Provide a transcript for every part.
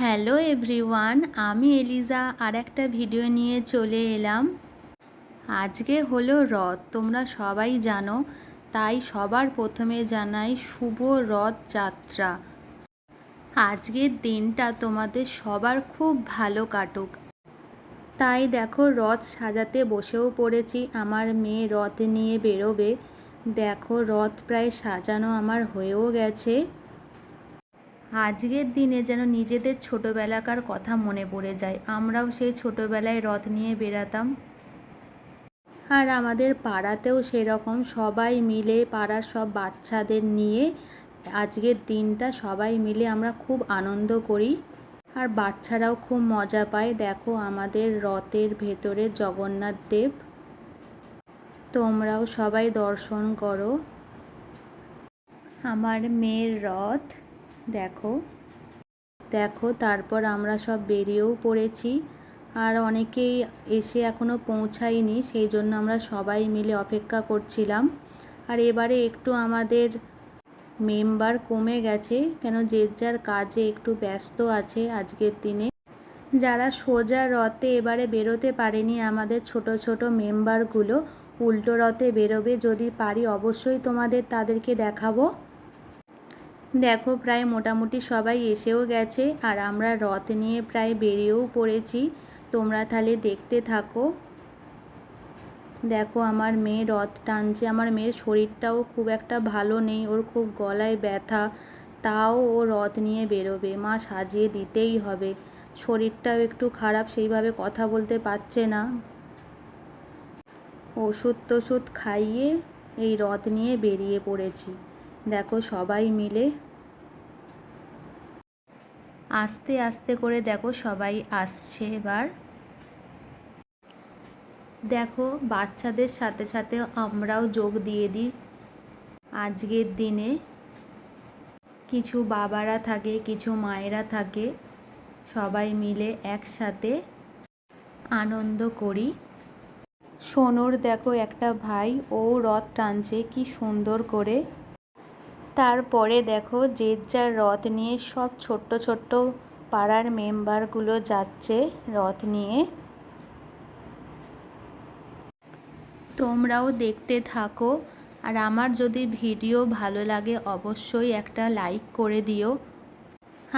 Hello everyone, আমি Eliza আর একটা video নিয়ে চলে এলাম। আজকে হলো রথ, তোমরা সবাই জানো, তাই সবার প্রথমে জানাই শুভ রথযাত্রা। আজকের দিনটা তোমাদের সবার খুব ভালো কাটুক। তাই দেখো রথ সাজাতে বসেও পড়েছি। আমার মেয়ে রথ নিয়ে বেরোবে। দেখো রথ প্রায় সাজানো আমার হয়েও গেছে। আজকের দিনে যেন নিজেদের ছোটোবেলাকার কথা মনে পড়ে যায়। আমরাও সেই ছোটোবেলায় রথ নিয়ে বেরাতাম। আর আমাদের পাড়াতেও সেরকম সবাই মিলে, পাড়ার সব বাচ্চাদের নিয়ে আজকের দিনটা সবাই মিলে আমরা খুব আনন্দ করি। আর বাচ্চারাও খুব মজা পায়। দেখো আমাদের রথের ভেতরে জগন্নাথ দেব, তোমরাও সবাই দর্শন করো। আমার মেয়ের রথ দেখো দেখো তারপর আমরা সব বেরিয়েও পড়েছি। আর অনেকেই এসে এখনও পৌঁছায়নি, সেই জন্য আমরা সবাই মিলে অপেক্ষা করছিলাম। আর এবারে একটু আমাদের মেম্বার কমে গেছে, কেন যে যার কাজে একটু ব্যস্ত আছে আজকের দিনে। যারা সোজা রথে এবারে বেরোতে পারেনি আমাদের ছোট ছোট মেম্বারগুলো উল্টো রথে বেরোবে। যদি পারি অবশ্যই তোমাদের তাদেরকে দেখাবো। দেখো প্রায় মোটামুটি সবাই এসেও গেছে আর আমরা রথ নিয়ে প্রায় বেরিয়েও পড়েছি। তোমরা তাহলে দেখতে থাকো। দেখো আমার মেয়ে রথ টানছে। আমার মেয়ের শরীরটাও খুব একটা ভালো নেই, ওর খুব গলায় ব্যথা, তাও ও রথ নিয়ে বেরোবে। মা সাজিয়ে দিতেই হবে। শরীরটাও একটু খারাপ, সেইভাবে কথা বলতে পারছে না। ওষুধ টষুধ খাইয়ে এই রথ নিয়ে বেরিয়ে পড়েছি। দেখো সবাই মিলে আস্তে আস্তে করে দেখো সবাই আসছে। এবার দেখো বাচ্চাদের সাথে সাথে আমরাও যোগ দিয়ে দিই। আজকের দিনে কিছু বাবারা থাকে, কিছু মায়েরা থাকে, সবাই মিলে একসাথে আনন্দ করি। সোনুর দেখো একটা ভাই, ও রথ টানছে কি সুন্দর করে। তারপরে দেখো যে যার রথ নিয়ে সব ছোট্ট ছোট্ট পাড়ার মেম্বারগুলো যাচ্ছে রথ নিয়ে। তোমরাও দেখতে থাকো। আর আমার যদি ভিডিও ভালো লাগে অবশ্যই একটা লাইক করে দিও।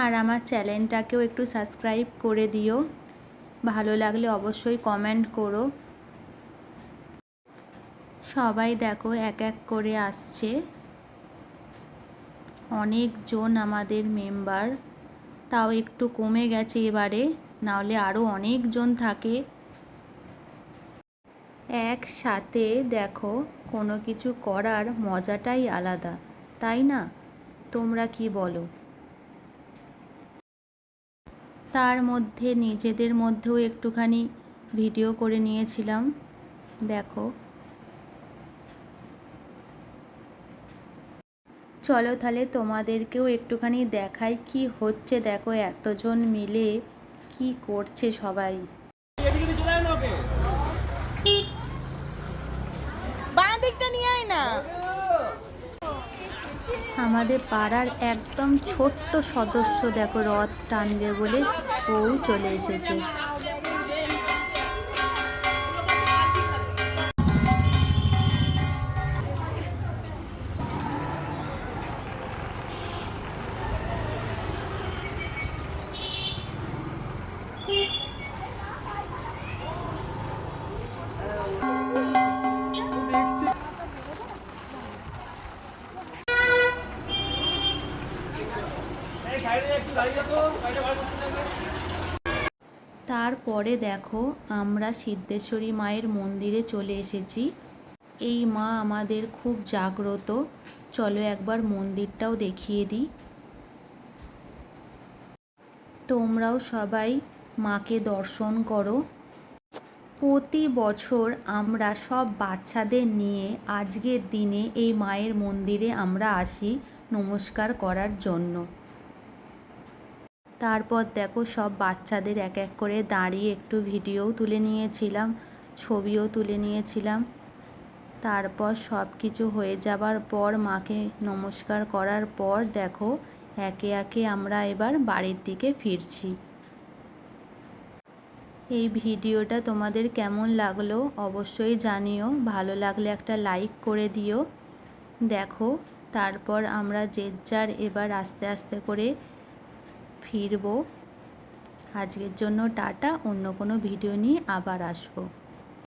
আর আমার চ্যানেলটাকেও একটু সাবস্ক্রাইব করে দিও। ভালো লাগলে অবশ্যই কমেন্ট করো। সবাই দেখো এক এক করে আসছে, অনেকজন আমাদের মেম্বার। তাও একটু কমে গেছে এবারে, নাহলে আরও অনেকজন থাকে একসাথে। দেখো কোনো কিছু করার মজাটাই আলাদা, তাই না? তোমরা কি বলো? তার মধ্যে নিজেদের মধ্যেও একটুখানি ভিডিও করে নিয়েছিলাম। দেখো চলো তাহলে তোমাদেরকেও একটুখানি দেখাই কি হচ্ছে। দেখো এতজন মিলে কি করছে সবাই। আমাদের পাড়ার একদম ছোট্ট সদস্য দেখো রথ টানবে বলে ও চলে এসেছে। তারপরে দেখো আমরা সিদ্ধেশ্বরী মায়ের মন্দিরে চলে এসেছি। এই মা আমাদের খুব জাগ্রত। চলো একবার মন্দিরটাও দেখিয়ে দিই। তোমরাও সবাই মাকে দর্শন করো। প্রতি বছর আমরা সব বাচ্চাদের নিয়ে আজকের দিনে এই মায়ের মন্দিরে আমরা আসি নমস্কার করার জন্য। তারপর দেখো সব বাচ্চাদের এক এক করে দাঁড়িয়ে একটু ভিডিওও তুলে নিয়েছিলাম, ছবিও তুলে নিয়েছিলাম। তারপর সব কিছু হয়ে যাবার পর, মাকে নমস্কার করার পর দেখো একে একে আমরা এবার বাড়ির দিকে ফিরছি। এই ভিডিওটা তোমাদের কেমন লাগলো অবশ্যই জানিও, ভালো লাগলে একটা লাইক করে দিও। দেখো তারপর আমরা যে যার এবার আস্তে আস্তে করে ফিরবো। আজকের জন্য টাটা, অন্য কোনো ভিডিও নিয়ে আবার আসবো।